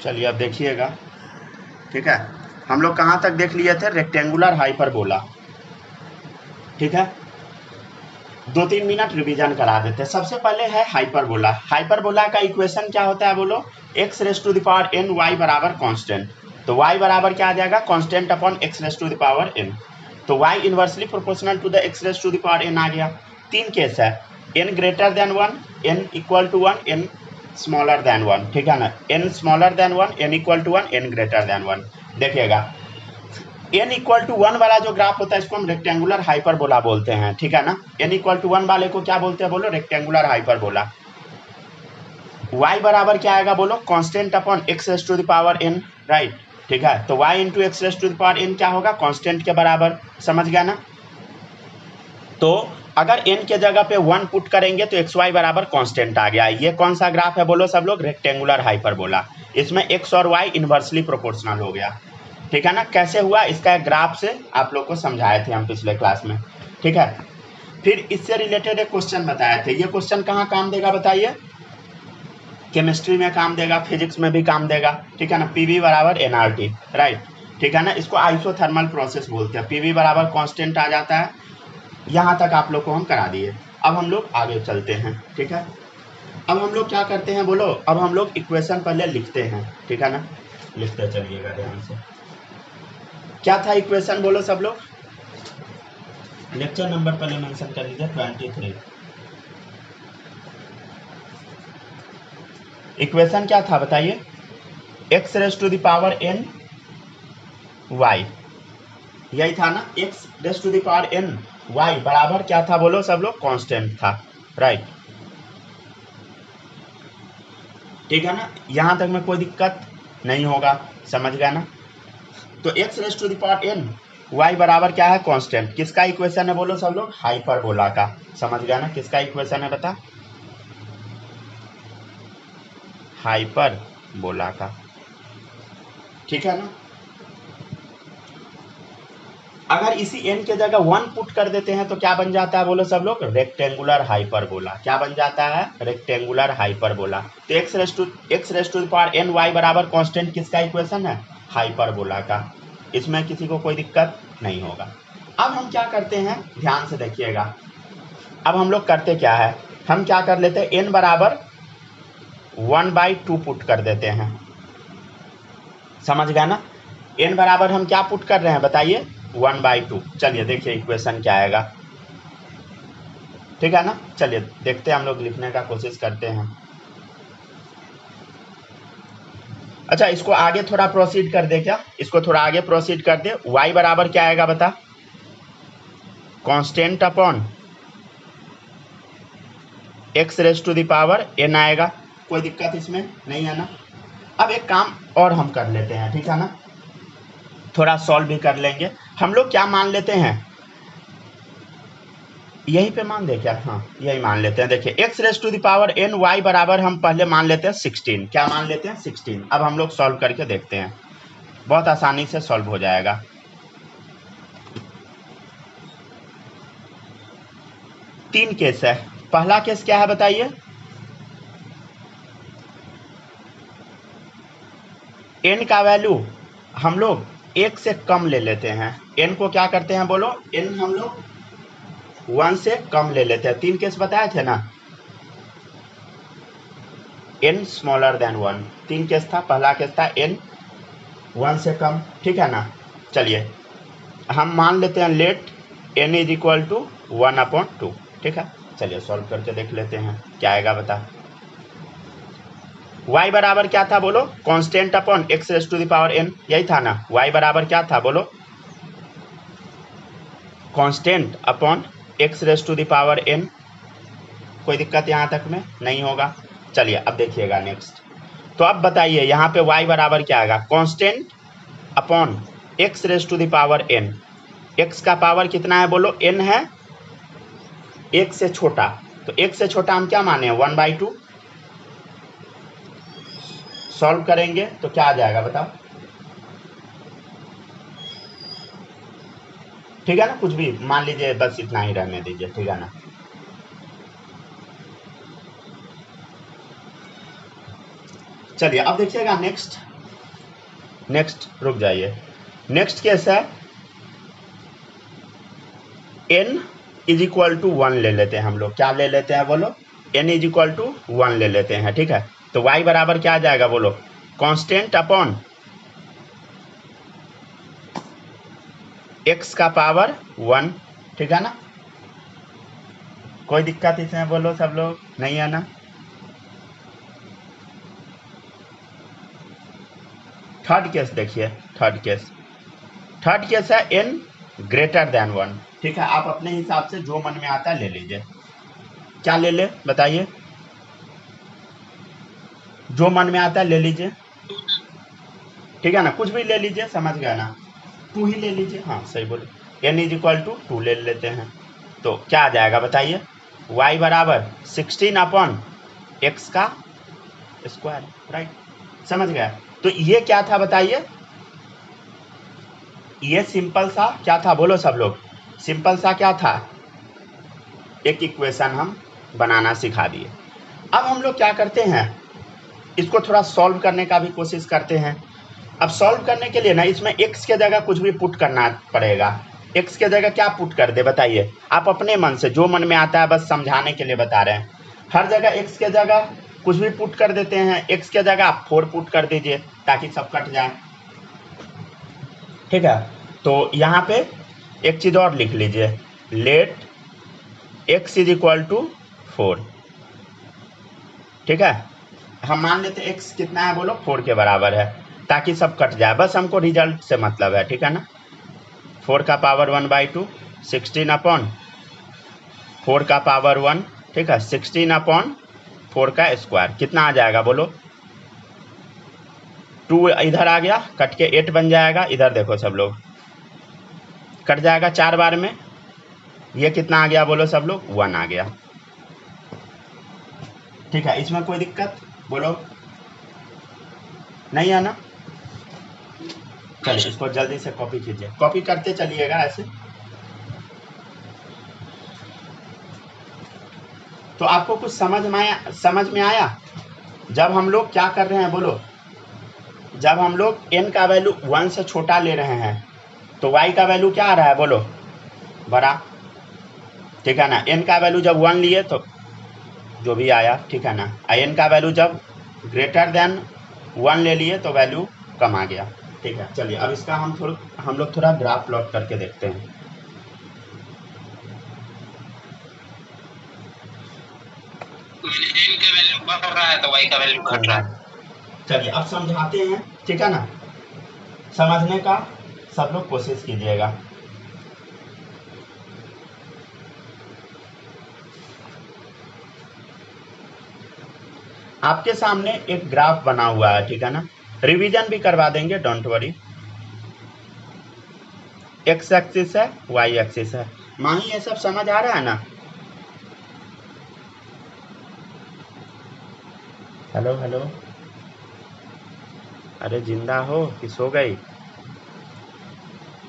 चलिए अब देखिएगा, ठीक है। हम लोग कहाँ तक देख लिए थे? रेक्टेंगुलर हाइपरबोला, ठीक है। 2-3 मिनट रिवीजन करा देते हैं। सबसे पहले है हाइपरबोला। हाइपरबोला का इक्वेशन क्या होता है बोलो? X raise to the power n y बराबर कांस्टेंट। तो वाई बराबर क्या आ जाएगा? Constant upon x raise to the power n. तो y inversely proportional to the x raise to the power n आ गया। 3 केस है, n greater than 1, n equal to 1, n smaller than 1, ठीक है ना। N smaller than 1, n equal to 1, n greater than 1। देखिएगा n equal to 1 वाला जो graph होता है इसको हम रेक्टेंगुलर हाइपरबोला बोलते हैं, ठीक है ना। n इक्वल टू 1 वाले को क्या बोलते हैं बोलो? Rectangular hyperbola. y बराबर क्या आएगा बोलो? Constant upon x raise to the power n, right, ठीक है। तो y into x raise to the power n क्या होगा? कांस्टेंट के बराबर, समझ गया ना। तो अगर n के जगह पे 1 पुट करेंगे तो xy बराबर कांस्टेंट आ गया। ये कौन सा ग्राफ है बोलो सब लोग? Rectangular hyperbola. इसमें x और y इनवर्सली प्रोपोर्शनल हो गया, ठीक है ना। कैसे हुआ इसका ग्राफ से आप लोग को समझाए थे हम पिछले क्लास में, ठीक है। फिर इससे रिलेटेड एक क्वेश्चन बताए थे। ये क्वेश्चन कहाँ काम देगा बताइए? केमिस्ट्री में काम देगा, फिजिक्स में भी काम देगा, ठीक है ना। पीवी बराबर एनआरटी, राइट, ठीक है ना। इसको आइसोथर्मल प्रोसेस बोलते हैं। पीवी बराबर कांस्टेंट आ जाता है। यहाँ तक आप लोग को हम करा दिए। अब हम लोग आगे चलते हैं, ठीक है। अब हम लोग क्या करते हैं बोलो? अब हम लोग इक्वेशन पहले लिखते हैं, ठीक है ना। लिखते चलिएगा ध्यान से। क्या था इक्वेशन बोलो सब लोग? लेक्चर नंबर पहले मेंशन कर लीजिए, 23। इक्वेशन क्या था बताइए? X raise to the power n y, यही था ना। X raise to the power n y बराबर क्या था बोलो सब लोग? कांस्टेंट था, राइट, ठीक है ना। यहां तक में कोई दिक्कत नहीं होगा, समझ गया ना। तो x raise to the power n y बराबर क्या है? कांस्टेंट। किसका इक्वेशन है बोलो सब लोग? हाइपरबोला का, समझ गया ना। किसका इक्वेशन है बता? हाइपरबोला का, ठीक है ना। अगर इसी n के जगह 1 पुट कर देते हैं तो क्या बन जाता है बोलो सब लोग? Rectangular hyperbola. क्या बन जाता है? Rectangular hyperbola. तो x raise to the power n y बराबर कांस्टेंट किसका इक्वेशन है? हाइपरबोला का। इसमें किसी को कोई दिक्कत नहीं होगा। अब हम क्या करते हैं ध्यान से देखिएगा। अब हम लोग करते क्या है, हम क्या कर लेते हैं, n बराबर 1/2 पुट कर देते हैं, समझ गया ना। n बराबर हम क्या पुट कर रहे हैं बताइए? 1/2। चलिए देखिए इक्वेशन क्या आएगा, ठीक है ना। चलिए देखते हैं, हम लोग लिखने का कोशिश करते हैं। अच्छा इसको आगे थोड़ा प्रोसीड कर दे क्या? इसको थोड़ा आगे प्रोसीड कर दे। y बराबर क्या आएगा बता? Constant upon x raise to the power n आएगा। कोई दिक्कत इसमें नहीं है ना। अब एक काम और हम कर लेते हैं, ठीक है ना। थोड़ा सॉल्व भी कर लेंगे। हम लोग क्या मान लेते हैं, यहीं पे मान दे क्या? हाँ यही मान लेते हैं। देखिए x raise to the power n y बराबर हम पहले मान लेते हैं 16। क्या मान लेते हैं? 16। अब हम लोग सॉल्व करके देखते हैं, बहुत आसानी से सॉल्व हो जाएगा। तीन केस है। पहला केस क्या है बताइए? एन का वैल्यू हम लोग 1 से कम ले लेते हैं। एन को क्या करते हैं बोलो? एन हम लोग 1 से कम ले लेते हैं। 3 केस बताए थे ना, n स्मॉलर देन 1। 3 केस था। पहला केस था n 1 से कम, ठीक है ना। चलिए हम मान लेते हैं let n is equal to 1/2, ठीक है। चलिए सॉल्व करके देख लेते हैं क्या आएगा बता। y बराबर क्या था बोलो? Constant upon x raise to the power n, यही था ना। y बराबर क्या था बोलो? Constant upon x raise to the power n। कोई दिक्कत यहाँ तक में नहीं होगा। चलिए अब देखिएगा नेक्स्ट। तो अब बताइए यहाँ पे y बराबर क्या आएगा? Constant upon x raise to the power n। x का पावर कितना है बोलो? n है। 1 से छोटा, तो 1 से छोटा हम क्या माने? 1/2। सॉल्व करेंगे तो क्या आ जाएगा बताओ? ठीक है ना, कुछ भी मान लीजिए, बस इतना ही रहने दीजिए, ठीक है ना। चलिए अब देखिएगा नेक्स्ट। नेक्स्ट रुक जाइए, नेक्स्ट केस है n इज इक्वल टू 1 ले लेते हैं हम लोग। क्या ले लेते हैं बोलो? n इज इक्वल टू 1 ले लेते हैं, ठीक है। तो y बराबर क्या आ जाएगा बोलो? कांस्टेंट अपॉन x का पावर 1, ठीक है ना। कोई दिक्कत इसमें बोलो सब लोग? नहीं है ना। थर्ड केस देखिए, थर्ड केस है n ग्रेटर देन 1, ठीक है। आप अपने हिसाब से जो मन में आता है ले लीजिए। क्या ले ले बताइए? जो मन में आता है ले लीजिए, ठीक है ना। कुछ भी ले लीजिए, समझ गया ना। 2 ही ले लीजिए, हाँ सही बोले। n इज इक्वल टू 2 ले लेते हैं, तो क्या आ जाएगा बताइए? y बराबर 16 अपॉन x का स्क्वायर, राइट। समझ गया। तो ये क्या था बताइए? ये सिंपल सा क्या था बोलो सब लोग? सिंपल सा क्या था? एक इक्वेशन हम बनाना सिखा दिए। अब हम लोग क्या करते हैं, इसको थोड़ा सॉल्व करने का भी कोशिश करते हैं। अब सॉल्व करने के लिए ना इसमें x के जगह कुछ भी पुट करना पड़ेगा। x के जगह क्या पुट कर दे बताइए? आप अपने मन से जो मन में आता है, बस समझाने के लिए बता रहे हैं। हर जगह x के जगह कुछ भी पुट कर देते हैं। x के जगह आप 4 पुट कर दीजिए ताकि सब कट जाए, ठीक है। तो यहाँ पे एक चीज और लिख लीजिए, let x is equal to 4, ठीक है। हम मान लेते x कितना है बोलो? 4 के बराबर है, ताकि सब कट जाए। बस हमको रिजल्ट से मतलब है, ठीक है ना। 4 का पावर 1/2, 16 अपॉन 4 का पावर 1, ठीक है। 16 अपॉन 4 का स्क्वायर कितना आ जाएगा बोलो? 2 इधर आ गया, कट के 8 बन जाएगा। इधर देखो सब लोग, कट जाएगा 4 बार में। ये कितना आ गया बोलो सब लोग? 1 आ गया, ठीक है। इसमें कोई दिक्कत बोलो? नहीं है ना। चलिए इसको जल्दी से कॉपी कीजिए, कॉपी करते चलिएगा ऐसे। तो आपको कुछ समझ में आया? जब हम लोग क्या कर रहे हैं बोलो? जब हम लोग n का वैल्यू 1 से छोटा ले रहे हैं तो y का वैल्यू क्या आ रहा है बोलो? बड़ा, ठीक है ना। n का वैल्यू जब 1 लिए तो जो भी आया, ठीक है ना। n का वैल्यू जब ग्रेटर देन 1 ले लिए तो वैल्यू कम आ गया, ठीक है। चलिए अब इसका हम लोग थोड़ा ग्राफ प्लॉट करके देखते हैं। n का वैल्यू बढ़ रहा है तो y का वैल्यू घट रहा है। चलिए अब समझाते हैं, ठीक है ना। समझने का सब लोग कोशिश कीजिएगा। आपके सामने एक ग्राफ बना हुआ है, ठीक है ना। रिवीजन भी करवा देंगे, डोंट वरी। एक्स एक्सिस है, वाई एक्सिस है। माही ये सब समझ आ रहा है ना? हेलो हेलो, अरे जिंदा हो कि सो गई?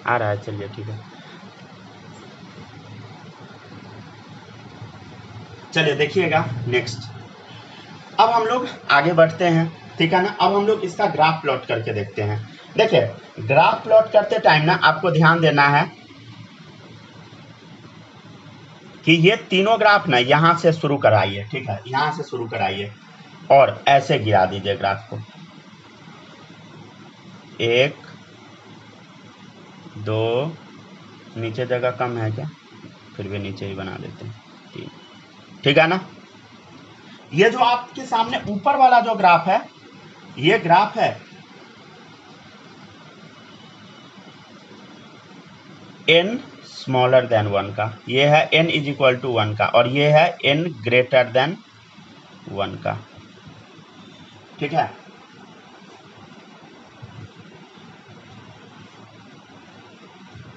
आ रहा है, चलिए ठीक है। चलिए देखिएगा नेक्स्ट। अब हम लोग आगे बढ़ते हैं, ठीक है ना। अब हम लोग इसका ग्राफ प्लॉट करके देखते हैं। देखिए ग्राफ प्लॉट करते टाइम ना आपको ध्यान देना है कि ये तीनों ग्राफ ना यहाँ से शुरू कराइए, ठीक है। यहाँ से शुरू कराइए और ऐसे गिरा दीजिए ग्राफ को। 1 2, नीचे जगह कम है क्या? फिर भी नीचे ही बना देते हैं, 3, ठीक है ना। ये जो आपके सामने ऊपर वाला जो ग्राफ है, ये ग्राफ है n स्मॉलर देन 1 का। ये है n इज इक्वल टू 1 का, और ये है n ग्रेटर देन 1 का, ठीक है।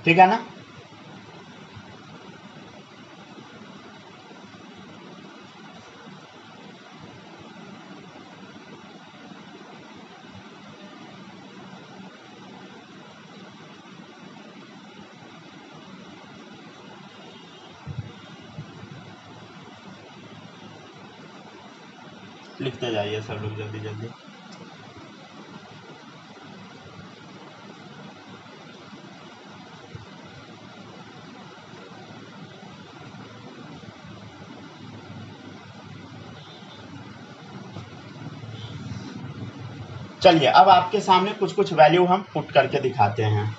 ठीक है ना। लिखते जाइए सब लोग जल्दी जल्दी। चलिए अब आपके सामने कुछ कुछ वैल्यू हम पुट करके दिखाते हैं।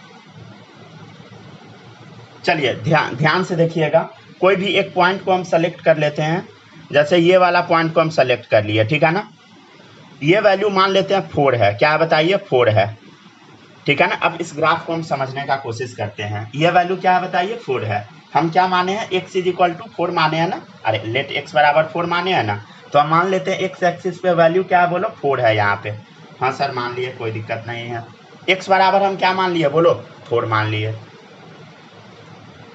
चलिए ध्यान से देखिएगा, कोई भी एक पॉइंट को हम सेलेक्ट कर लेते हैं। जैसे ये वाला पॉइंट को हम सेलेक्ट कर लिए, ठीक है ना। ये वैल्यू मान लेते हैं 4 है, क्या बताइए 4 है, ठीक है ना। अब इस ग्राफ को हम समझने का कोशिश करते हैं। ये वैल्यू क्या है बताइए 4 है। हम क्या माने हैं, x इक्वल टू 4 माने हैं ना, अरे लेट x बराबर 4 माने हैं ना। तो हम मान लेते हैं x एक्सिस पे वैल्यू क्या है बोलो 4 है यहाँ पे। हाँ सर मान लिए, कोई दिक्कत नहीं है। x बराबर हम क्या मान लिए बोलो 4 मान लिए,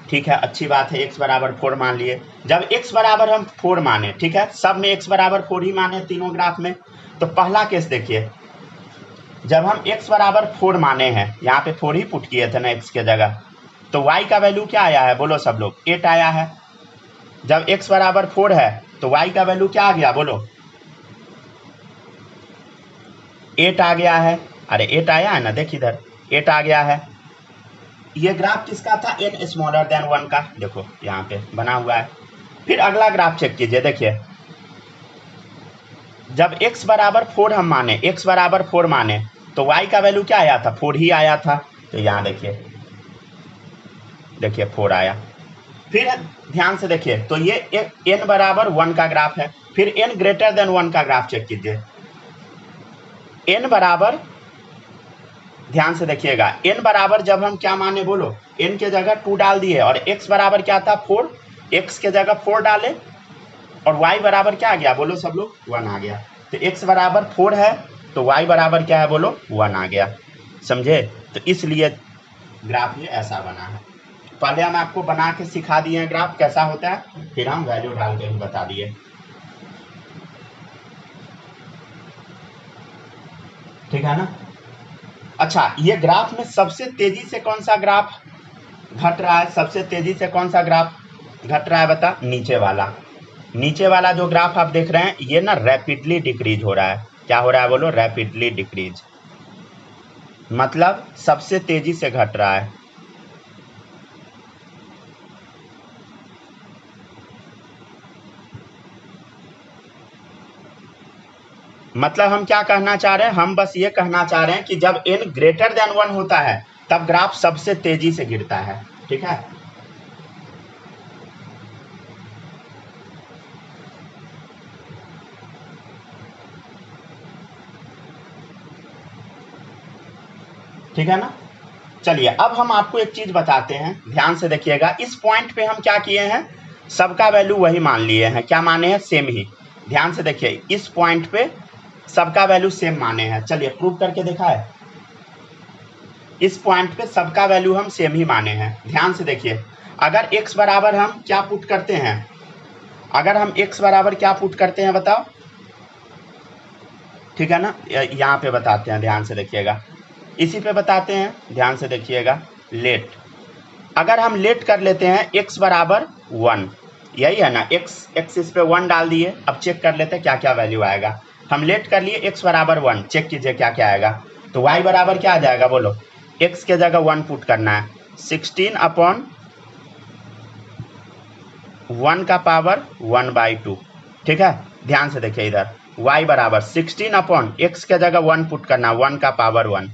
ठीक है, अच्छी बात है, x बराबर 4 मान लिए। जब x बराबर हम 4 माने, ठीक है, सब में x बराबर 4 ही माने तीनों ग्राफ में। तो पहला केस देखिए, जब हम x बराबर 4 माने हैं, यहाँ पे 4 ही पुट किए थे ना x के जगह, तो y का वैल्यू क्या आया है बोलो सब लोग 8 आया है। जब x बराबर 4 है तो y का वैल्यू क्या आ गया बोलो 8 आ गया है। अरे 8 आया है ना, देख इधर 8 आ गया है। ये ग्राफ किसका था, n स्मॉलर देन 1 का, देखो यहाँ पे बना हुआ है। फिर अगला ग्राफ चेक कीजिए, देखिए जब x बराबर 4 हम माने, x बराबर 4 माने, तो y का वैल्यू क्या आया था 4 ही आया था। तो यहाँ देखिए 4 आया। फिर ध्यान से देखिए, तो ये n बराबर 1 का ग्राफ है। फिर n ग्रेटर देन 1 का ग्राफ चेक कीजिए। n बराबर, ध्यान से देखिएगा, n बराबर जब हम क्या माने बोलो, n के जगह 2 डाल दिए और x बराबर क्या था 4, x के जगह 4 डाले और y बराबर क्या आ गया बोलो सब लोग 1 आ गया। तो x बराबर 4 है तो y बराबर क्या है बोलो 1 आ गया, समझे। तो इसलिए ग्राफ ये ऐसा बना है। पहले हम आपको बना के सिखा दिए हैं ग्राफ कैसा होता है, फिर हम वैल्यू डाल के भी बता दिए, ठीक है ना। अच्छा, ये ग्राफ में सबसे तेजी से कौन सा ग्राफ घट रहा है, सबसे तेजी से कौन सा ग्राफ घट रहा है बता, नीचे वाला। नीचे वाला जो ग्राफ आप देख रहे हैं ये ना रैपिडली डिक्रीज हो रहा है। क्या हो रहा है बोलो, रैपिडली डिक्रीज, मतलब सबसे तेजी से घट रहा है। मतलब हम क्या कहना चाह रहे हैं, हम बस ये कहना चाह रहे हैं कि जब n ग्रेटर देन 1 होता है तब ग्राफ सबसे तेजी से गिरता है, ठीक है। ठीक है ना। चलिए अब हम आपको एक चीज बताते हैं, ध्यान से देखिएगा। इस पॉइंट पे हम क्या किए हैं, सबका वैल्यू वही मान लिए हैं, क्या माने हैं सेम ही। ध्यान से देखिए, इस पॉइंट पे सबका वैल्यू सेम माने हैं। चलिए प्रूव करके देखा है, इस पॉइंट पे सबका वैल्यू हम सेम ही माने हैं। ध्यान से देखिए, अगर x बराबर हम क्या पुट करते हैं, अगर हम x बराबर क्या पुट करते हैं बताओ, ठीक है ना, यहाँ पे बताते हैं, ध्यान से देखिएगा, इसी पे बताते हैं, ध्यान से देखिएगा। लेट, अगर हम लेट कर लेते हैं x बराबर 1, यही है ना, x इस पे 1 डाल दिए। अब चेक कर लेते हैं क्या क्या वैल्यू आएगा। हम लेट कर लिए x बराबर 1, चेक कीजिए क्या क्या आएगा। तो y बराबर क्या आ जाएगा बोलो, x के जगह 1 पुट करना है, 16 अपॉन 1 का पावर 1/2, ठीक है। ध्यान से देखिए इधर, y बराबर 16 अपॉन x के जगह 1 पुट करना, 1 का पावर 1,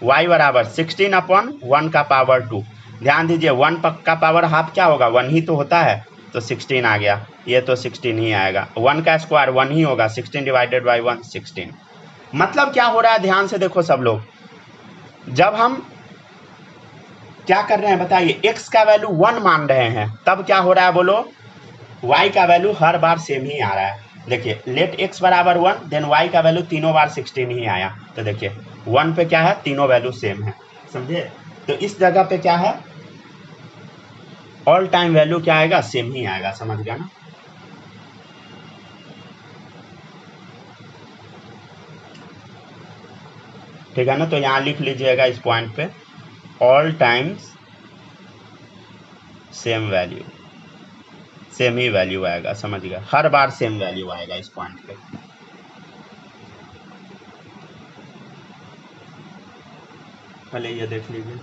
y बराबर 16 अपॉन 1 का पावर 2। ध्यान दीजिए 1 का पावर हाफ क्या होगा 1 ही तो होता है, तो 16 आ गया, ये तो 16 ही आएगा। 1 का स्क्वायर 1 ही होगा, 16 डिवाइडेड बाई 1 16। मतलब क्या हो रहा है, ध्यान से देखो सब लोग, जब हम क्या कर रहे हैं बताइए, x का वैल्यू 1 मान रहे हैं, तब क्या हो रहा है बोलो, y का वैल्यू हर बार सेम ही आ रहा है। देखिए लेट x बराबर 1, देन y का वैल्यू तीनों बार 16 ही आया। तो देखिए 1 पे क्या है, तीनों वैल्यू सेम है, समझे। तो इस जगह पे क्या है, ऑल टाइम वैल्यू क्या आएगा, सेम ही आएगा, समझ गया ना। ठीक है ना, तो यहाँ लिख लीजिएगा इस पॉइंट पे, all times same value, same ही वैल्यू आएगा, समझ गया, हर बार सेम वैल्यू आएगा इस पॉइंट पे। पहले ये देख लीजिए,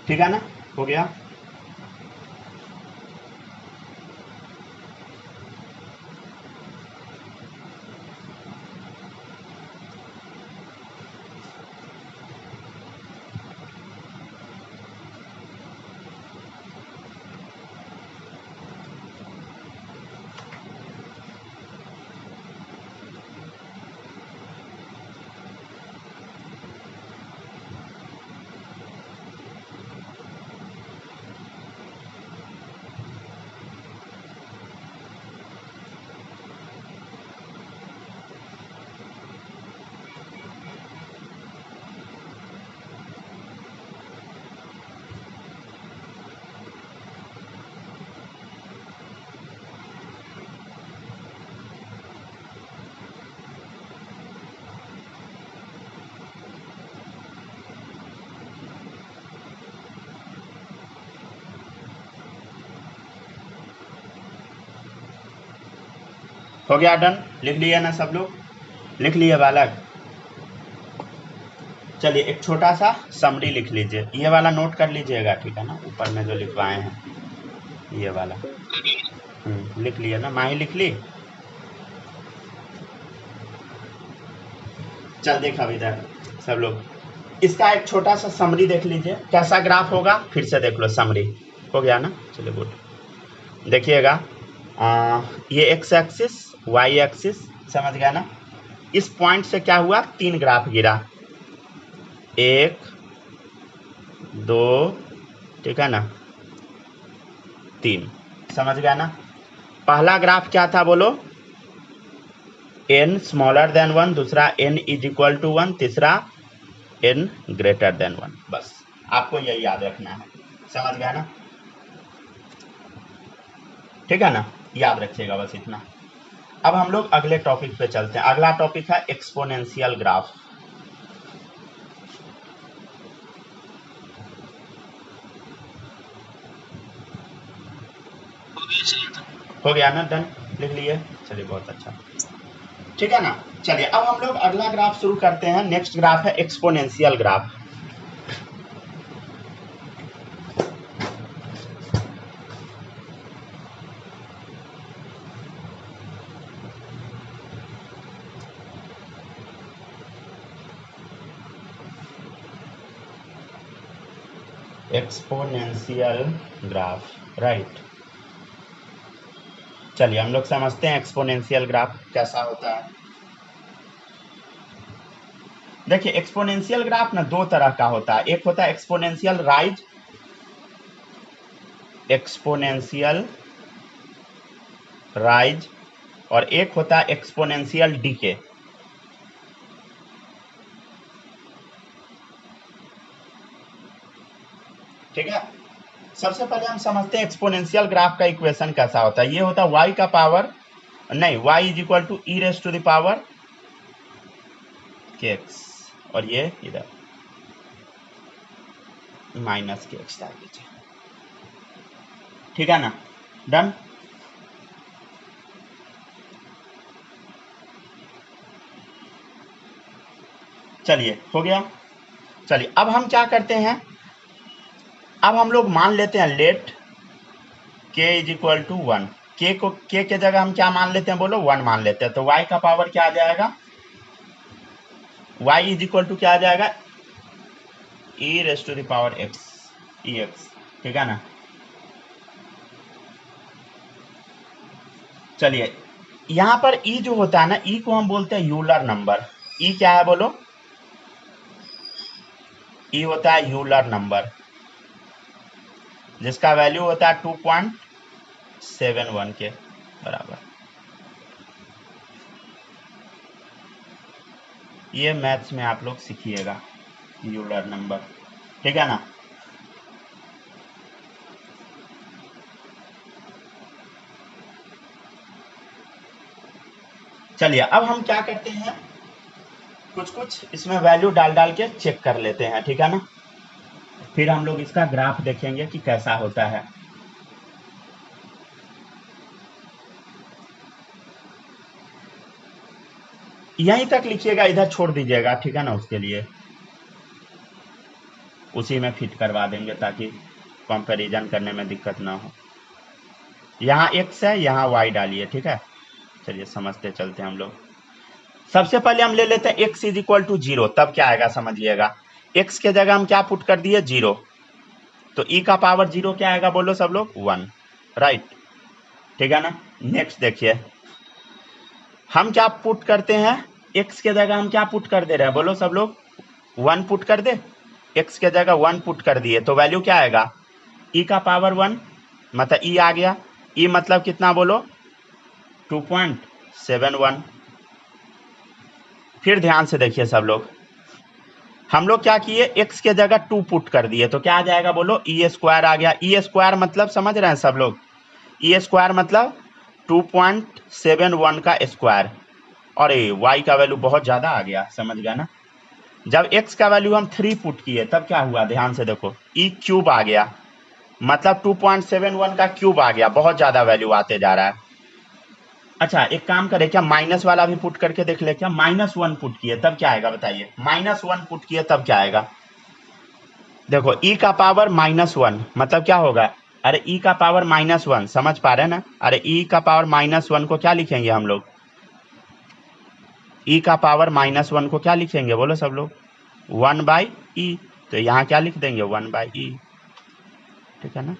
ठीक है ना, हो गया। हो गया डन, लिख लिया ना सब लोग, लिख लिए बालक। चलिए एक छोटा सा समरी लिख लीजिए, ये वाला नोट कर लीजिएगा, ठीक है ना, ऊपर में जो लिखवाए हैं ये वाला। लिख लिया ना, माही लिख ली। चल देख अब इधर सब लोग, इसका एक छोटा सा समरी देख लीजिए, कैसा ग्राफ होगा फिर से देख लो, समरी हो गया ना। चलिए गुड, देखिएगा ये एक्स एक्सिस वाई एक्सिस, समझ गया ना। इस पॉइंट से क्या हुआ, 3 ग्राफ गिरा, 1 2, ठीक है ना, 3, समझ गया ना। पहला ग्राफ क्या था बोलो, n स्मॉलर देन 1, दूसरा n इज इक्वल टू 1, तीसरा n ग्रेटर देन 1। बस आपको यही याद रखना है, समझ गया ना, ठीक है ना, याद रखिएगा बस इतना। अब हम लोग अगले टॉपिक पे चलते हैं। अगला टॉपिक है एक्सपोनेंशियल ग्राफ। हो गया ना, डन, लिख लिए। चलिए बहुत अच्छा, ठीक है ना। चलिए अब हम लोग अगला ग्राफ शुरू करते हैं। नेक्स्ट ग्राफ है exponential graph. Exponential graph, right. चलिए हम लोग समझते हैं एक्सपोनेंशियल ग्राफ कैसा होता है। देखिए एक्सपोनेंशियल ग्राफ ना 2 तरह का होता है, एक होता है एक्सपोनेंशियल राइज, एक्सपोनेंशियल राइज, और एक होता है एक्सपोनेंशियल डीके। ठीक है, सबसे पहले हम समझते हैं एक्सपोनेंशियल ग्राफ का इक्वेशन कैसा होता है। ये होता है y का पावर, नहीं, y is equal to e raise to the power kx, और ये इधर माइनस kx डाल दीजिए, ठीक है ना, डन। चलिए हो गया। चलिए अब हम क्या करते हैं, अब हम लोग मान लेते हैं let k is equal to 1, k को k के जगह हम क्या मान लेते हैं बोलो, 1 मान लेते हैं। तो y का पावर क्या आ जाएगा, y इज इक्वल टू क्या आ जाएगा, e raise to the power x, ex, ठीक है ना। चलिए यहाँ पर e जो होता है ना, e को हम बोलते हैं यूलर नंबर। e क्या है बोलो, e होता है यूलर नंबर, जिसका वैल्यू होता है 2.71 के बराबर। ये मैथ्स में आप लोग सीखिएगा, यूलर नंबर, ठीक है ना। चलिए अब हम क्या करते हैं, कुछ इसमें वैल्यू डाल डाल के चेक कर लेते हैं, ठीक है ना। फिर हम लोग इसका ग्राफ देखेंगे कि कैसा होता है। यहीं तक लिखिएगा, इधर छोड़ दीजिएगा, ठीक है ना, उसके लिए उसी में फिट करवा देंगे ताकि कंपैरिजन करने में दिक्कत ना हो। यहाँ x है, यहाँ y डालिए, ठीक है। चलिए समझते चलते हैं हम लोग। सबसे पहले हम ले लेते हैं x इज इक्वल टू 0, तब क्या आएगा समझिएगा। x के जगह हम क्या पुट कर दिए, 0, तो e का पावर 0 क्या आएगा बोलो सब लोग, 1, राइट, ठीक है ना। नेक्स्ट देखिए, हम क्या पुट करते हैं, x के जगह हम क्या पुट कर दे रहे हैं बोलो सब लोग, 1 पुट कर दे, x के जगह 1 पुट कर दिए, तो वैल्यू क्या आएगा, e का पावर 1, मतलब e आ गया। e मतलब कितना बोलो, 2.71। फिर ध्यान से देखिए सब लोग, हम लोग क्या किए, x के जगह 2 पुट कर दिए, तो क्या आ जाएगा बोलो, e स्क्वायर आ गया। e स्क्वायर मतलब समझ रहे हैं सब लोग, e स्क्वायर मतलब 2.71 का स्क्वायर, और y का वैल्यू बहुत ज़्यादा आ गया, समझ गया ना। जब x का वैल्यू हम 3 पुट किए तब क्या हुआ, ध्यान से देखो, e क्यूब आ गया, मतलब 2.71 का क्यूब आ गया, बहुत ज़्यादा वैल्यू आते जा रहा है। अच्छा एक काम करे, क्या माइनस वाला भी पुट करके देख ले, क्या -1 पुट किए तब क्या आएगा बताइए, -1 पुट किए तब क्या आएगा। देखो e का पावर -1 मतलब क्या होगा, अरे e का पावर -1 समझ पा रहे हैं ना, अरे e का पावर -1 को क्या लिखेंगे हम लोग, e का पावर -1 को क्या लिखेंगे बोलो सब लोग, 1/e। तो यहाँ क्या लिख देंगे 1/e, ठीक है ना,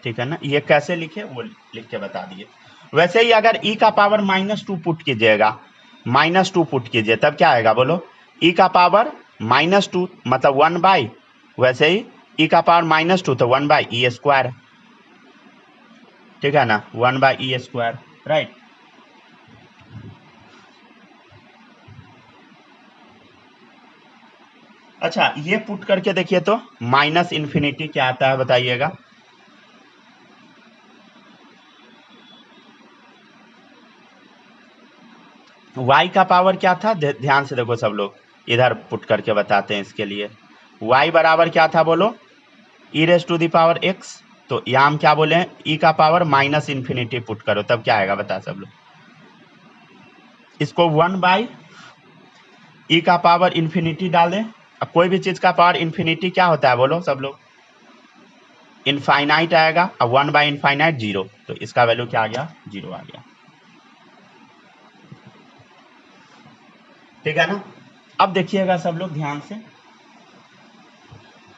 ठीक है ना। ये कैसे लिखे वो लिख के बता दिए। वैसे ही अगर e का पावर -2 पुट कीजिएगा, -2 पुट कीजिए तब क्या आएगा बोलो, e का पावर -2 मतलब 1/, वैसे ही e का पावर -2 तो 1/e², ठीक है ना, 1/e², राइट। अच्छा ये पुट करके देखिए तो -∞ क्या आता है बताइएगा, y का पावर क्या था, ध्यान से देखो सब लोग, इधर पुट करके बताते हैं इसके लिए। y बराबर क्या था बोलो, e⁻x, तो यहाँ हम क्या बोले हैं, e का पावर -∞ पुट करो तब क्या आएगा बता सब लोग, इसको 1/e का पावर ∞ डाल दें। अब कोई भी चीज का पावर ∞ क्या होता है बोलो सब लोग, इनफाइनाइट आएगा, अब 1/∞ 0, तो इसका वैल्यू क्या आ गया, 0 आ गया, ठीक है ना। अब देखिएगा सब लोग ध्यान से,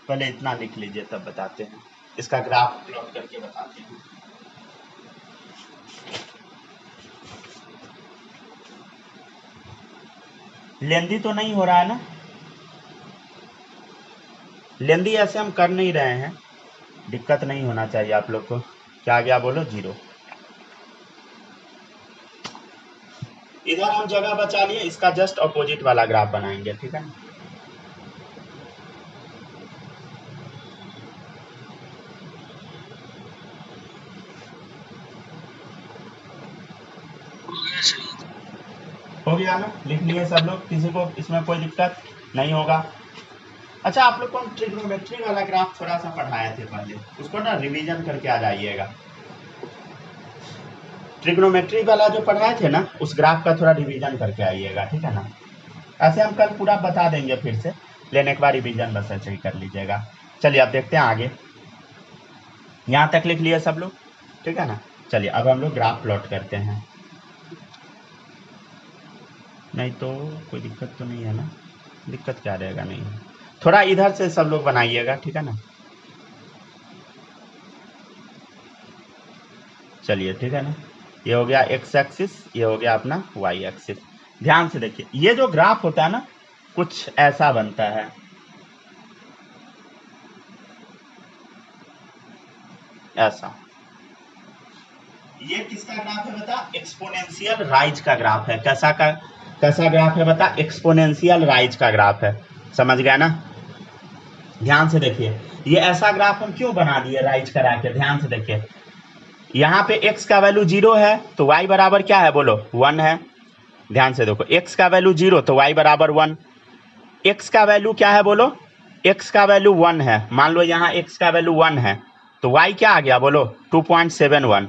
पहले इतना लिख लीजिए तब बताते हैं, इसका ग्राफ प्लॉट करके बताते हैं। लेंदी तो नहीं हो रहा है ना, लेंदी ऐसे हम कर नहीं रहे हैं, दिक्कत नहीं होना चाहिए आप लोग को। क्या आ गया बोलो, 0। इधर हम जगह बचा लिए, इसका जस्ट अपोजिट वाला ग्राफ बनाएंगे, ठीक है ना। हो गया ना, लिख लिए सब लोग, किसी को इसमें कोई दिक्कत नहीं होगा। अच्छा आप लोग को हम ट्रिग्नोमेट्री वाला ग्राफ थोड़ा सा पढ़ाए थे पहले, उसको ना रिवीजन करके आ जाइएगा। ट्रिग्नोमेट्री वाला जो पढ़ाए थे ना, उस ग्राफ का थोड़ा रिवीजन करके आइएगा, ठीक है ना। ऐसे हम कल पूरा बता देंगे फिर से, लेने के बाद रिवीजन बस ऐसे ही कर लीजिएगा। चलिए अब देखते हैं आगे, यहाँ तक लिख लिए सब लोग, ठीक है ना। चलिए अब हम लोग ग्राफ प्लॉट करते हैं, नहीं तो कोई दिक्कत तो नहीं है ना, दिक्कत क्या रहेगा, नहीं थोड़ा इधर से सब लोग बनाइएगा, ठीक है ना। चलिए ठीक है ना, ये हो गया x एक्सिस, ये हो गया अपना y एक्सिस। ध्यान से देखिए, ये जो ग्राफ होता है ना कुछ ऐसा बनता है, ऐसा। ये किसका ग्राफ है बता, एक्सपोनेंशियल राइज का ग्राफ है। कैसा ग्राफ है बता, एक्सपोनेंशियल राइज का ग्राफ है, समझ गया ना। ध्यान से देखिए, ये ऐसा ग्राफ हम क्यों बना दिए राइज करा के, ध्यान से देखिए, यहाँ पे x का वैल्यू 0 है तो y बराबर क्या है बोलो, 1 है। ध्यान से देखो, x का वैल्यू 0 तो y बराबर 1, x का वैल्यू क्या है बोलो, x का वैल्यू 1 है, मान लो यहाँ x का वैल्यू 1 है तो y क्या आ गया बोलो, 2.71।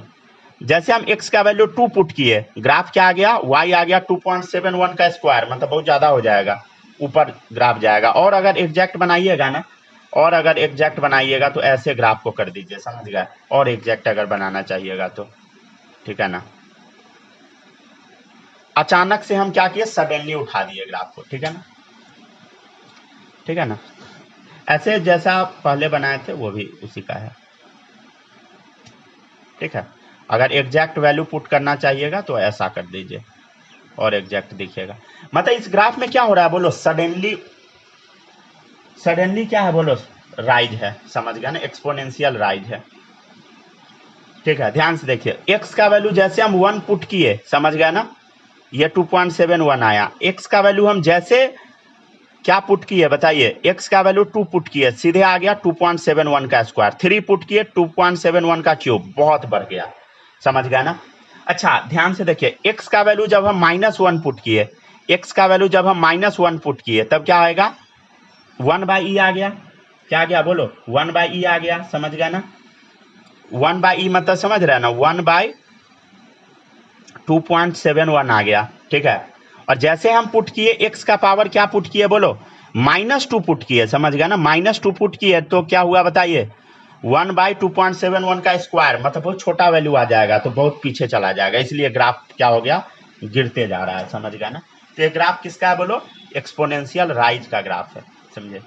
जैसे हम x का वैल्यू 2 पुट किए, ग्राफ क्या आ गया, y आ गया 2.71 का स्क्वायर, मतलब बहुत ज्यादा हो जाएगा, ऊपर ग्राफ जाएगा। और अगर एग्जैक्ट बनाइएगा ना, और अगर एग्जैक्ट बनाइएगा तो ऐसे ग्राफ को कर दीजिए, समझ गए, और एग्जैक्ट अगर बनाना चाहिएगा तो, ठीक है ना। अचानक से हम क्या किए, सडनली उठा दिए ग्राफ को, ठीक है ना, ठीक है ना। ऐसे जैसा पहले बनाए थे वो भी उसी का है, ठीक है। अगर एग्जैक्ट वैल्यू पुट करना चाहिएगा तो ऐसा कर दीजिए और एग्जैक्ट दिखेगा। मतलब इस ग्राफ में क्या हो रहा है बोलो, सडनली क्या है बोलो, राइज है, समझ गया ना, एक्सपोनेंशियल राइज है, ठीक है। ध्यान से देखिए, x का वैल्यू जैसे हम 1 पुट किए, समझ गया ना, ये 2.71 आया। x का वैल्यू हम जैसे क्या पुट किए बताइए, x का वैल्यू 2 पुट किए, सीधे आ गया 2.71 का स्क्वायर, 3 पुट किए 2.71 का क्यूब, बहुत बढ़ गया, समझ गया ना। अच्छा ध्यान से देखिए, x का वैल्यू जब हम -1 पुट किए, x का वैल्यू जब हम -1 पुट किए तब क्या आएगा, 1/e आ गया, क्या आ गया बोलो, 1/e आ गया, समझ गया ना। 1/e मतलब समझ रहे हैं ना, 1/2.71 आ गया, ठीक है। और जैसे हम पुट किए x का पावर क्या पुट किए बोलो, -2 पुट किए, समझ गया ना, -2 पुट किए तो क्या हुआ बताइए, 1/2.71 का स्क्वायर, मतलब बहुत छोटा वैल्यू आ जाएगा, तो बहुत पीछे चला जाएगा, इसलिए ग्राफ क्या हो गया, गिरते जा रहा है, समझ गया ना। तो ये ग्राफ किसका है बोलो, एक्सपोनेंशियल राइज का ग्राफ है, समझे,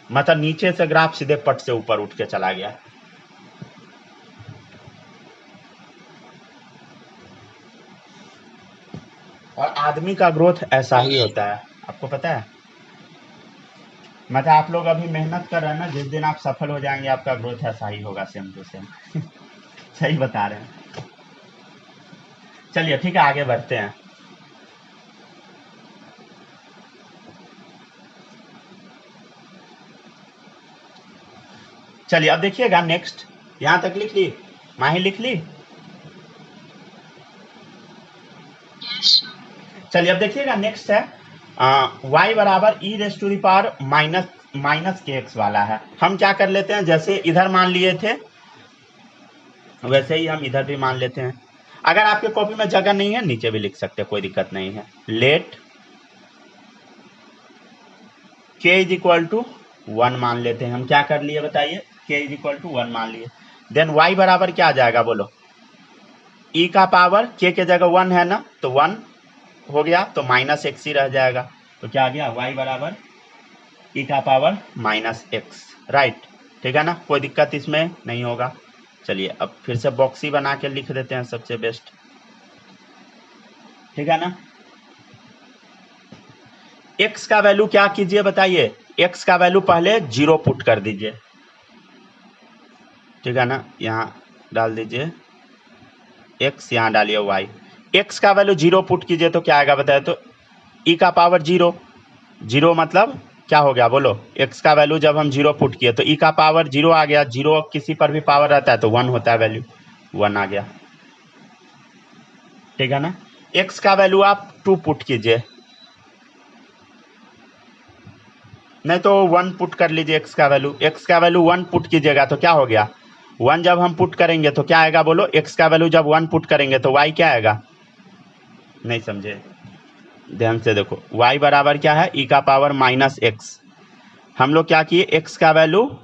मतलब नीचे से ग्राफ सीधे पट से ऊपर उठ के चला गया। और आदमी का ग्रोथ ऐसा ही होता है, आपको पता है, मतलब आप लोग अभी मेहनत कर रहे हैं ना, जिस दिन आप सफल हो जाएंगे आपका ग्रोथ ऐसा ही होगा, सेम टू सेम। सही बता रहे हैं। चलिए ठीक है, आगे बढ़ते हैं। चलिए अब देखिएगा नेक्स्ट, यहां तक लिख ली माही, लिख ली। चलिए अब देखिएगा नेक्स्ट है y बराबर e raise to the power minus k x वाला है। हम क्या कर लेते हैं, जैसे इधर मान लिए थे वैसे ही हम इधर भी मान लेते हैं। अगर आपके कॉपी में जगह नहीं है नीचे भी लिख सकते हैं, कोई दिक्कत नहीं है। Let k is equal to 1 मान लेते हैं। हम क्या कर लिए बताइए, k इज इक्वल टू 1 मान लिए। देन y बराबर क्या आ जाएगा बोलो, e का पावर k के जगह 1 है ना, तो 1 हो गया, तो -x ही रह जाएगा। तो क्या आ गया, y बराबर e का पावर -x, राइट, ठीक है ना, कोई दिक्कत इसमें नहीं होगा। चलिए अब फिर से बॉक्स ही बना के लिख देते हैं, सबसे बेस्ट, ठीक है ना। x का वैल्यू क्या कीजिए बताइए, x का वैल्यू पहले 0 पुट कर दीजिए, ठीक है ना, यहाँ डाल दीजिए x, यहाँ डालिए y। x का वैल्यू 0 पुट कीजिए तो क्या आएगा बताए, तो e का पावर 0 मतलब क्या हो गया बोलो, x का वैल्यू जब हम 0 पुट किए तो e का पावर 0 आ गया। 0 किसी पर भी पावर रहता है तो 1 होता है, वैल्यू 1 आ गया, ठीक है ना। x का वैल्यू आप 2 पुट कीजिए, नहीं तो 1 पुट कर लीजिए। x का वैल्यू 1 पुट कीजिएगा तो क्या हो गया, 1 जब हम पुट करेंगे तो क्या आएगा बोलो, x का वैल्यू जब 1 पुट करेंगे तो y क्या आएगा, नहीं समझे, ध्यान से देखो, y बराबर क्या है, e का पावर -x। हम लोग क्या किए, x का वैल्यू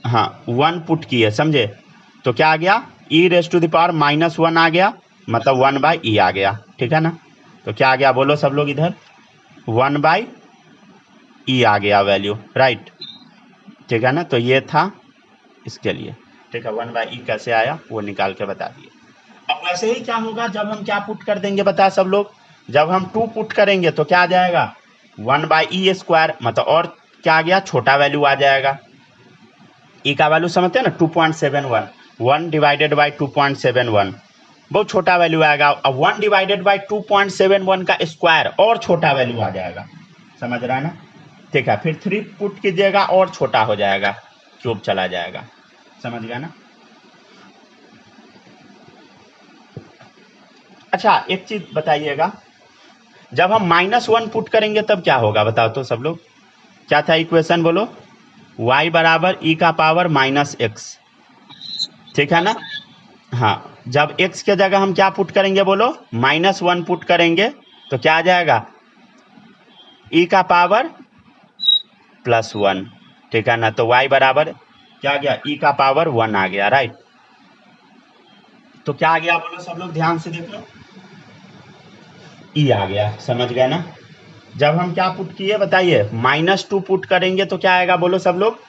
हाँ 1 पुट किए, समझे, तो क्या आ गया, e raise to the power -1 आ गया, मतलब 1/e आ गया, ठीक है ना। तो क्या आ गया बोलो सब लोग, इधर 1/e आ गया वैल्यू, राइट, ठीक है ना। तो ये था इसके लिए, ठीक है, 1/e कैसे आया वो निकाल के बता दिए। अब वैसे ही क्या होगा जब हम क्या पुट कर देंगे बता सब लोग, जब हम 2 पुट करेंगे तो क्या आ जाएगा, 1/e², मतलब और क्या आ गया, छोटा वैल्यू आ जाएगा। e का वैल्यू समझते हैं ना, 2.71, 1 डिवाइडेड बाई 2.71, बहुत छोटा वैल्यू आएगा। अब 1 डिवाइडेड बाई 2.71 का स्क्वायर और छोटा वैल्यू आ जाएगा, समझ रहा है ना, ठीक है। फिर 3 पुट कीजिएगा और छोटा हो जाएगा, क्यूब चला जाएगा, समझ गया ना। अच्छा एक चीज बताइएगा, जब हम -1 पुट करेंगे तब क्या होगा बताओ तो सब लोग, क्या था इक्वेशन बोलो, y बराबर e का पावर -x, ठीक है ना। हाँ, जब x के जगह हम क्या पुट करेंगे बोलो, -1 पुट करेंगे तो क्या आ जाएगा, e का पावर +1, ठीक है ना। तो y बराबर क्या आ गया, e का पावर 1 आ गया, राइट। तो क्या आ गया बोलो सब लोग, ध्यान से देख लो, e आ गया, समझ गए ना। जब हम क्या पुट किए बताइए, -2 पुट करेंगे तो क्या आएगा बोलो सब लोग,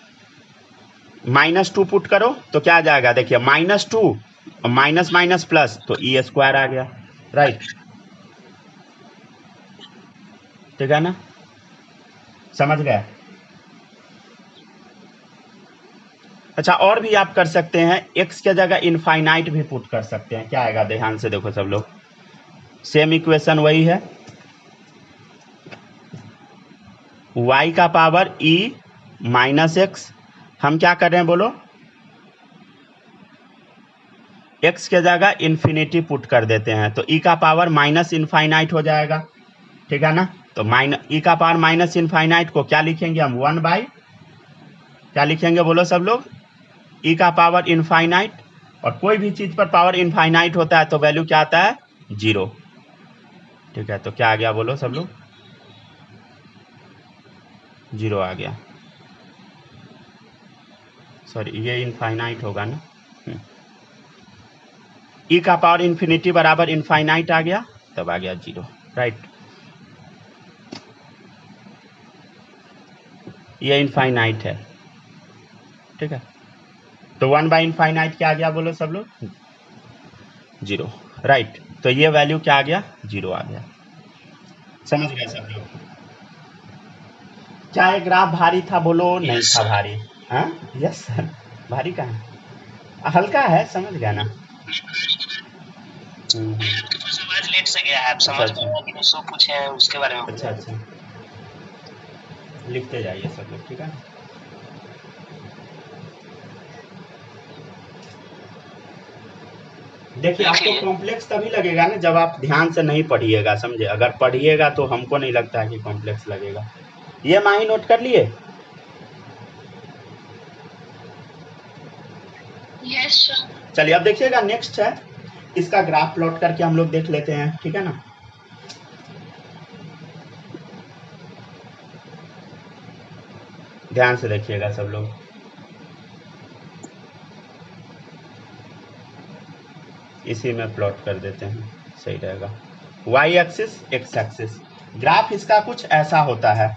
-2 पुट करो तो क्या आ जाएगा, देखिए -2 माइनस माइनस प्लस तो e² आ गया, राइट, ठीक है ना, समझ गए। अच्छा और भी आप कर सकते हैं, x के जगह इनफाइनाइट भी पुट कर सकते हैं, क्या आएगा ध्यान से देखो सब लोग, सेम इक्वेशन वही है, y का पावर e -x, हम क्या कर रहे हैं बोलो, x के जगह इन्फिनिटी पुट कर देते हैं तो e का पावर -इनफाइनाइट हो जाएगा, ठीक है ना। तो e का पावर -इनफाइनाइट को क्या लिखेंगे हम, 1 बाई क्या लिखेंगे बोलो सब लोग, ई का पावर इनफाइनाइट, और कोई भी चीज पर पावर इनफाइनाइट होता है तो वैल्यू क्या आता है? 0। ठीक है, तो क्या आ गया बोलो सब लोग? 0 आ गया। सॉरी, ये इनफाइनाइट होगा ना। ई का पावर इन्फिनिटी बराबर इनफाइनाइट आ गया, तब आ गया 0। राइट, ये इनफाइनाइट है। ठीक है, तो 1 बाई इनफाइनाइट क्या आ गया बोलो सब लोग? 0। राइट, तो ये वैल्यू क्या आ गया? 0 आ गया। समझ गए सब लोग? क्या ये ग्राफ भारी था बोलो? नहीं था भारी। हाँ, यस सर, भारी कहाँ है, हल्का है, समझ गया ना। समझ लेट से गया है, आप समझ में सो पूछे हैं उसके बारे में। अच्छा अच्छा, लिखते जाइए सब लोग, ठीक है। देखिए, आपको कॉम्प्लेक्स तभी लगेगा ना जब आप ध्यान से नहीं पढ़िएगा, समझे? अगर पढ़िएगा तो हमको नहीं लगता है कि कॉम्प्लेक्स लगेगा। ये माही नोट कर लिए? Yes sir. चलिए अब देखिएगा, नेक्स्ट है, इसका ग्राफ प्लॉट करके हम लोग देख लेते हैं, ठीक है ना। ध्यान से देखिएगा सब लोग। इसी में प्लॉट कर देते हैं, सही रहेगा। Y axis, x axis, graph इसका कुछ ऐसा होता है।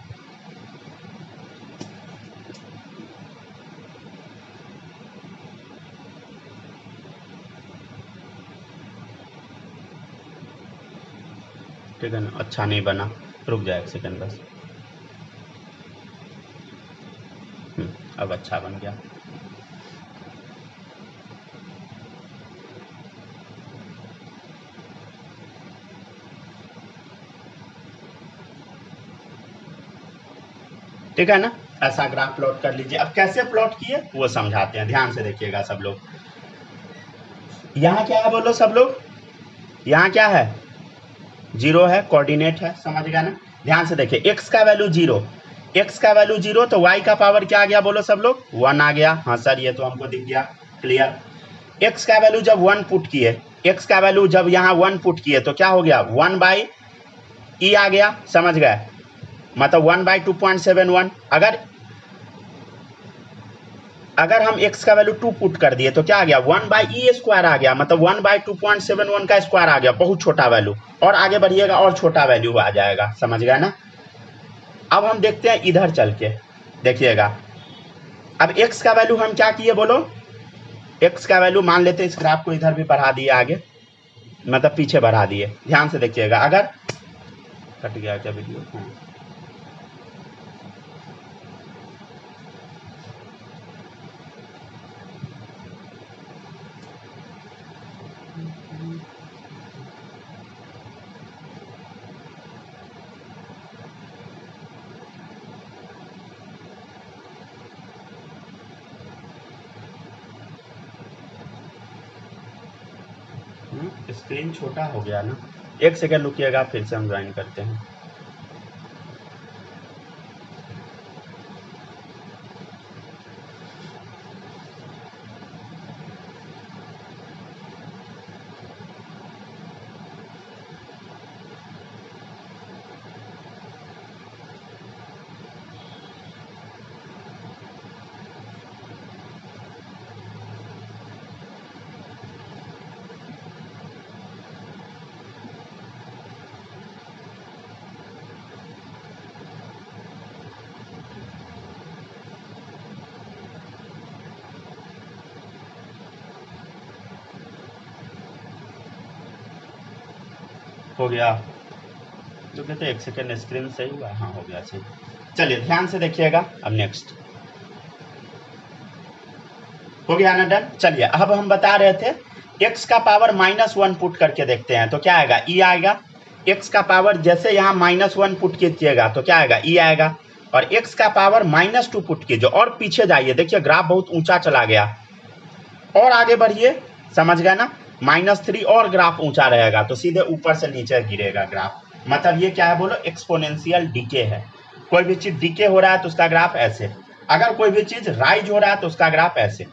ठीक है ना, अच्छा नहीं बना, रुक जाए एक सेकंड बस। अब अच्छा बन गया। ठीक है ना, ऐसा ग्राफ प्लॉट कर लीजिए। अब कैसे प्लॉट किए वो समझाते हैं, ध्यान से देखिएगा सब लोग। यहाँ क्या है बोलो सब लोग? यहाँ क्या है? 0 है, कोऑर्डिनेट है, समझ गया ना। ध्यान से देखिए, x का वैल्यू 0, x का वैल्यू 0, तो y का पावर क्या आ गया बोलो सब लोग? 1 आ गया। हाँ सर, ये तो हमको दिख गया, क्लियर। x का वैल्यू जब 1 पुट किए, x का वैल्यू जब यहाँ 1 पुट किए तो क्या हो गया? 1 बाई ई आ गया, समझ गए? मतलब 1 बाई 2.71। अगर हम x का वैल्यू 2 पुट कर दिए तो क्या आ गया? 1 बाई ई स्क्वायर आ गया, मतलब 1 बाई 2.71 का स्क्वायर आ गया, बहुत छोटा वैल्यू। और आगे बढ़िएगा और छोटा वैल्यू आ जाएगा, समझ गए ना। अब हम देखते हैं इधर चल के, देखिएगा। अब x का वैल्यू हम क्या किए बोलो? x का वैल्यू मान लेते हैं, इस ग्राफ को इधर भी बढ़ा दिए आगे, मतलब पीछे बढ़ा दिए। ध्यान से देखिएगा, अगर कट गया क्या वीडियो? हाँ, स्क्रीन छोटा हो गया ना, एक सेकंड रुकिएगा, फिर से हम ज्वाइन करते हैं। हो गया? तो कहते एक सेकंड, स्क्रीन सही हुआ? हाँ, हो गया सही। चलिए ध्यान से देखिएगा, अब नेक्स्ट हो गया ना, डन। चलिए अब हम बता रहे थे, x का पावर -1 पुट करके देखते हैं तो क्या आएगा? e आएगा। x का पावर जैसे यहाँ -1 पुट कीजिएगा तो क्या आएगा? e आएगा। और x का पावर -2 पुट कीजिए और पीछे जाइए, देखिए ग्राफ बहुत ऊंचा चला गया, और आगे बढ़िए, समझ गए ना। -3 और ग्राफ ऊंचा रहेगा तो सीधे ऊपर से नीचे गिरेगा ग्राफ, मतलब ये क्या है बोलो? एक्सपोनेंशियल डीके है। कोई भी चीज डीके हो रहा है तो उसका ग्राफ ऐसे, अगर कोई भी चीज राइज हो रहा है तो उसका ग्राफ ऐसे।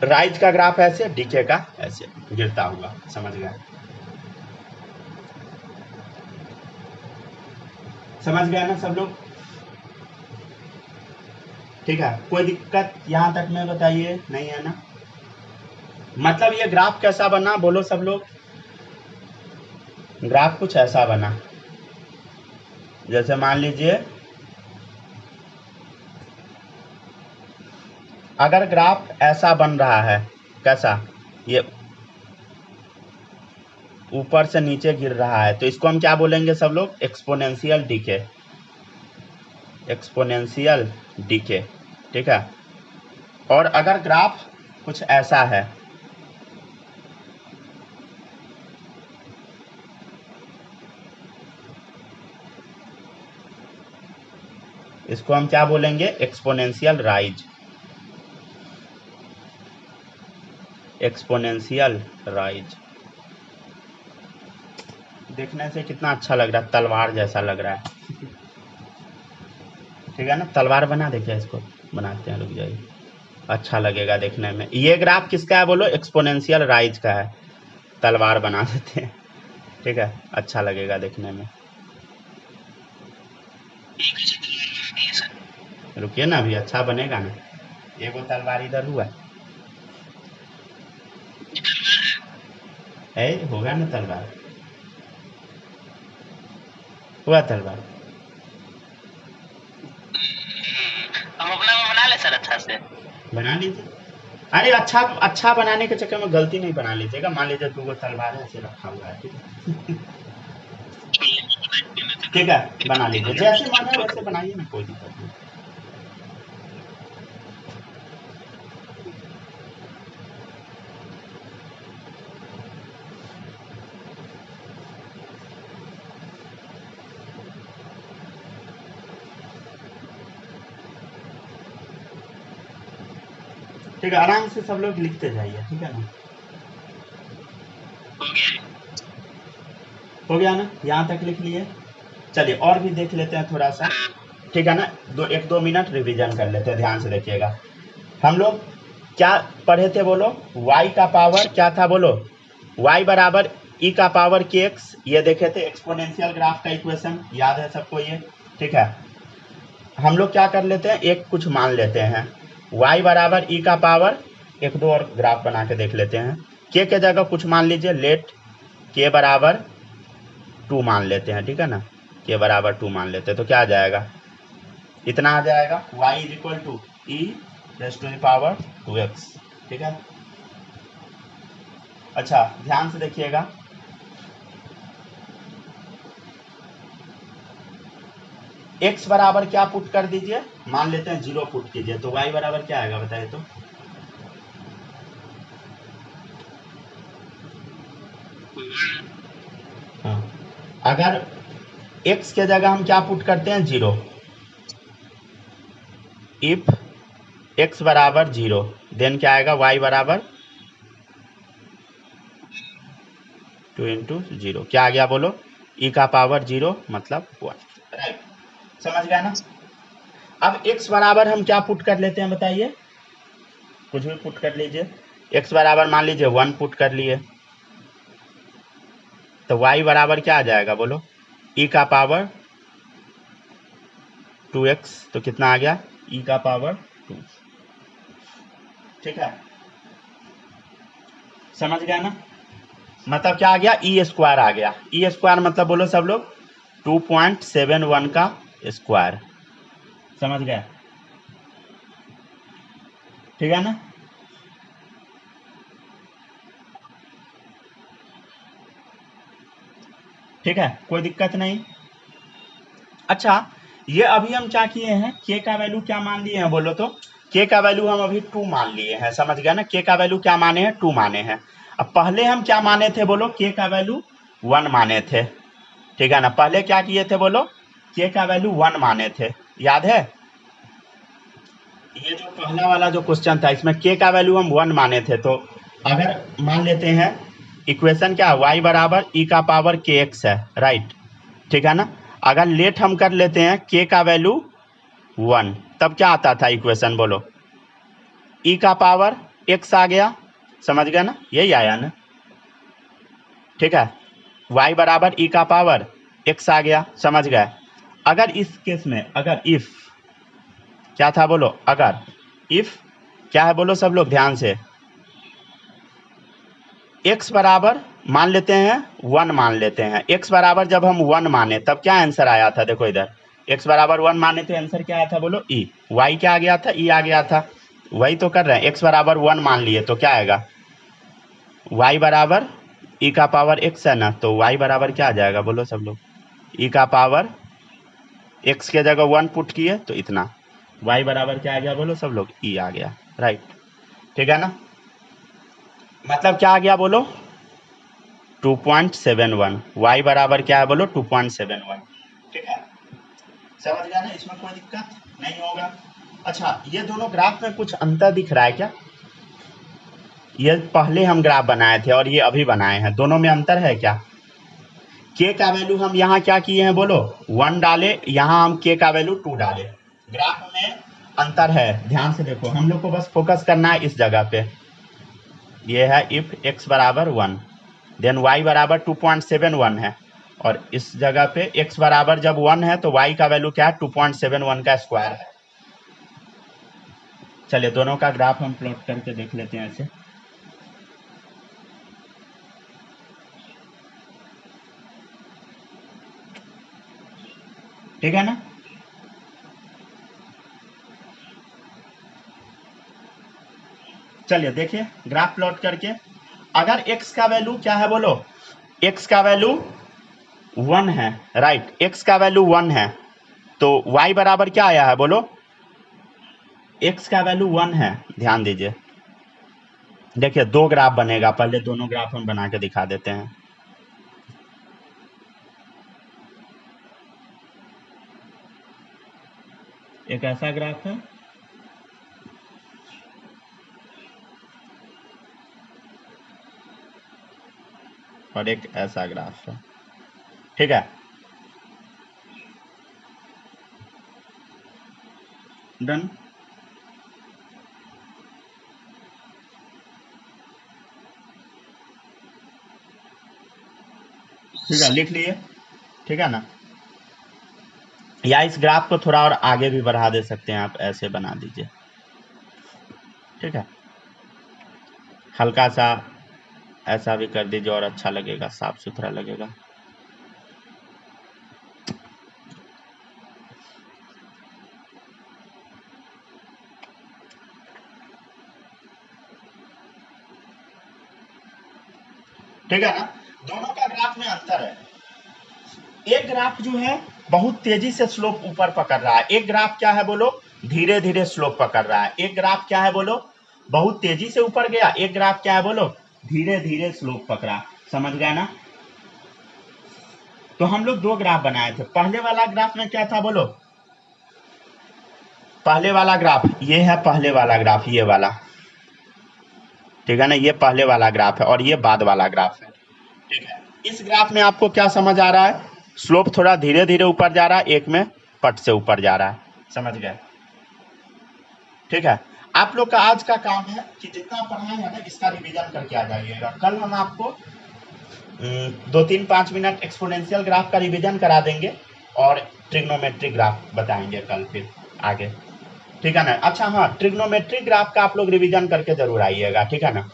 राइज का ग्राफ ऐसे, डीके का ऐसे गिरता हुआ, समझ गए? समझ गया ना सब लोग? ठीक है, कोई दिक्कत यहां तक में बताइए, नहीं है ना? मतलब ये ग्राफ कैसा बना बोलो सब लोग? ग्राफ कुछ ऐसा बना, जैसे मान लीजिए अगर ग्राफ ऐसा बन रहा है, कैसा, ये ऊपर से नीचे गिर रहा है, तो इसको हम क्या बोलेंगे सब लोग? एक्सपोनेंशियल डीके, एक्सपोनेंशियल डीके, ठीक है? और अगर ग्राफ कुछ ऐसा है, इसको हम क्या बोलेंगे? Exponential rise, exponential rise. देखने से कितना अच्छा लग रहा है, तलवार जैसा लग रहा है, ठीक है ना? तलवार बना दे क्या इसको? बनाते हैं, रुक जाइए, अच्छा लगेगा देखने में। ये ग्राफ किसका है बोलो? एक्सपोनेंशियल राइज का है, तलवार बना देते हैं, ठीक है? अच्छा लगेगा देखने में। रुकिए ना, अभी अच्छा बनेगा ना। एगो तलवार इधर हुआ है, होगा ना तलवार, हुआ तलवार। हम अपना में बना ले सर अच्छा से। बना लीजिए। अरे अच्छा अच्छा बनाने के चक्कर में गलती नहीं बना लीजिएगा। मान लीजिए 2 तलवार ऐसे रखा हुआ है, ठीक है? ठीक है, बना लीजिए, जैसे मन है वैसे बनाइए ना, कोई दिक्कत नहीं। ठीक है, आराम से सब लोग लिखते जाइए, ठीक है ना? हो गया ना? यहाँ तक लिख लिए। चलिए और भी देख लेते हैं थोड़ा सा, ठीक है ना? 1-2 मिनट रिवीजन कर लेते हैं, ध्यान से देखिएगा। हम लोग क्या पढ़े थे बोलो? y का पावर क्या था बोलो? y बराबर e का पावर kx, ये देखे थे एक्सपोनेंशियल ग्राफ का इक्वेशन, याद है सबको ये? ठीक है, हम लोग क्या कर लेते हैं, एक कुछ मान लेते हैं, y बराबर e का पावर, 1-2 और ग्राफ बना के देख लेते हैं। k के जगह कुछ मान लीजिए, लेट k बराबर 2 मान लेते हैं, ठीक है ना? k बराबर 2 मान लेते हैं, तो क्या आ जाएगा? इतना आ जाएगा, y is equal to e raise to the power 2x, ठीक है? अच्छा, ध्यान से देखिएगा, x बराबर क्या पुट कर दीजिए, मान लेते हैं 0 पुट कीजिए, तो y बराबर क्या आएगा बताइए तो? हाँ, अगर x के जगह हम क्या पुट करते हैं? 0। इफ x बराबर 0, देन क्या आएगा? y बराबर 2 इंटू 0, क्या आ गया बोलो? e का पावर 0 मतलब 1, राइट? समझ गया ना? अब x बराबर हम क्या पुट कर लेते हैं बताइए? कुछ भी पुट कर लीजिए। x बराबर मान लीजिए 1 पुट कर लिए, तो y बराबर क्या आ जाएगा बोलो? e का पावर 2x, तो कितना आ गया? e का पावर 2, ठीक है? समझ गया ना? मतलब क्या आ गया? ई स्क्वायर आ गया। ई स्क्वायर मतलब बोलो सब लोग? 2.71 का स्क्वायर, समझ गए? ठीक है ना? ठीक है, कोई दिक्कत नहीं। अच्छा, ये अभी हम क्या किए हैं, k का वैल्यू क्या मान लिए हैं बोलो तो? k का वैल्यू हम अभी 2 मान लिए हैं, समझ गया ना? k का वैल्यू क्या माने हैं? 2 माने हैं। अब पहले हम क्या माने थे बोलो? k का वैल्यू 1 माने थे, ठीक है ना? पहले क्या किए थे बोलो? k का वैल्यू 1 माने थे, याद है? ये जो पहला वाला जो क्वेश्चन था, इसमें k का वैल्यू हम 1 माने थे, तो अगर मान लेते हैं इक्वेशन क्या, y बराबर e का पावर kx है, राइट? ठीक है ना? अगर लेट हम कर लेते हैं k का वैल्यू 1, तब क्या आता था इक्वेशन बोलो? e का पावर x आ गया, समझ गया ना, यही आया ना, ठीक है। y बराबर e का पावर x आ गया, समझ गए। अगर इस केस में अगर इफ क्या था बोलो, अगर इफ क्या है बोलो सब लोग ध्यान से, x बराबर मान लेते हैं 1 मान लेते हैं, x बराबर जब हम 1 माने तब क्या आंसर आया था, देखो इधर x बराबर 1 माने तो आंसर क्या आया था बोलो e, y क्या आ गया था, e आ गया था, वही तो कर रहे हैं, x बराबर 1 मान लिए तो क्या आएगा, y बराबर e का पावर x है ना, तो y बराबर क्या आ जाएगा बोलो सब लोग, e का पावर x के जगह 1 पुट किए तो इतना, y बराबर क्या आ गया बोलो सब लोग, e आ गया, राइट, ठीक है ना। मतलब क्या आ गया बोलो 2.71, y बराबर क्या है बोलो 2.71, ठीक है, समझ गया ना, इसमें कोई दिक्कत नहीं होगा। अच्छा, ये दोनों ग्राफ में कुछ अंतर दिख रहा है क्या, ये पहले हम ग्राफ बनाए थे और ये अभी बनाए हैं, दोनों में अंतर है क्या, k का वैल्यू हम यहाँ क्या किए हैं बोलो 1 डाले, यहाँ हम k का वैल्यू 2 डाले, ग्राफ में अंतर है, ध्यान से देखो, हम लोग को बस फोकस करना है इस जगह पे, ये है इफ x बराबर 1 देन y बराबर 2.71 है, और इस जगह पे x बराबर जब 1 है तो y का वैल्यू क्या है 2.71 का स्क्वायर है। चलिए दोनों का ग्राफ हम प्लॉट करके देख लेते हैं ऐसे, ठीक है ना। चलिए देखिए ग्राफ प्लॉट करके, अगर x का वैल्यू क्या है बोलो, x का वैल्यू 1 है, राइट, x का वैल्यू 1 है तो y बराबर क्या आया है बोलो, x का वैल्यू 1 है, ध्यान दीजिए, देखिए दो ग्राफ बनेगा, पहले दोनों ग्राफ हम बना के दिखा देते हैं, एक ऐसा ग्राफ है और एक ऐसा ग्राफ है, ठीक है, डन, ठीक है, लिख लिए, ठीक है ना, या इस ग्राफ को थोड़ा और आगे भी बढ़ा दे सकते हैं आप, ऐसे बना दीजिए, ठीक है, हल्का सा ऐसा भी कर दीजिए और अच्छा लगेगा, साफ सुथरा लगेगा, ठीक है ना। दोनों का ग्राफ में अंतर है, एक ग्राफ जो है बहुत तेजी से स्लोप ऊपर पकड़ रहा है, एक ग्राफ क्या है बोलो धीरे धीरे स्लोप पकड़ रहा है, एक ग्राफ क्या है बोलो बहुत तेजी से ऊपर गया, एक ग्राफ क्या है बोलो धीरे धीरे स्लोप पकड़ा, समझ गया ना। तो हम लोग दो ग्राफ बनाए थे, पहले वाला ग्राफ में क्या था बोलो, पहले वाला ग्राफ ये है, पहले वाला ग्राफ ये वाला, ठीक है ना, ये पहले वाला ग्राफ है और ये बाद वाला ग्राफ है, ठीक है। इस ग्राफ में आपको क्या समझ आ रहा है, स्लोप थोड़ा धीरे धीरे ऊपर जा रहा है, एक में पट से ऊपर जा रहा है, समझ गए, ठीक है। आप लोग का आज का काम है कि जितना पढ़ाए है ना इसका रिवीजन करके आ जाइएगा, कल हम आपको 2-3-5 मिनट एक्सपोनेंशियल ग्राफ का रिवीजन करा देंगे और ट्रिग्नोमेट्रिक ग्राफ बताएंगे कल फिर आगे, ठीक है ना। अच्छा हाँ, ट्रिग्नोमेट्रिक ग्राफ का आप लोग रिवीजन करके जरूर आइएगा, ठीक है ना।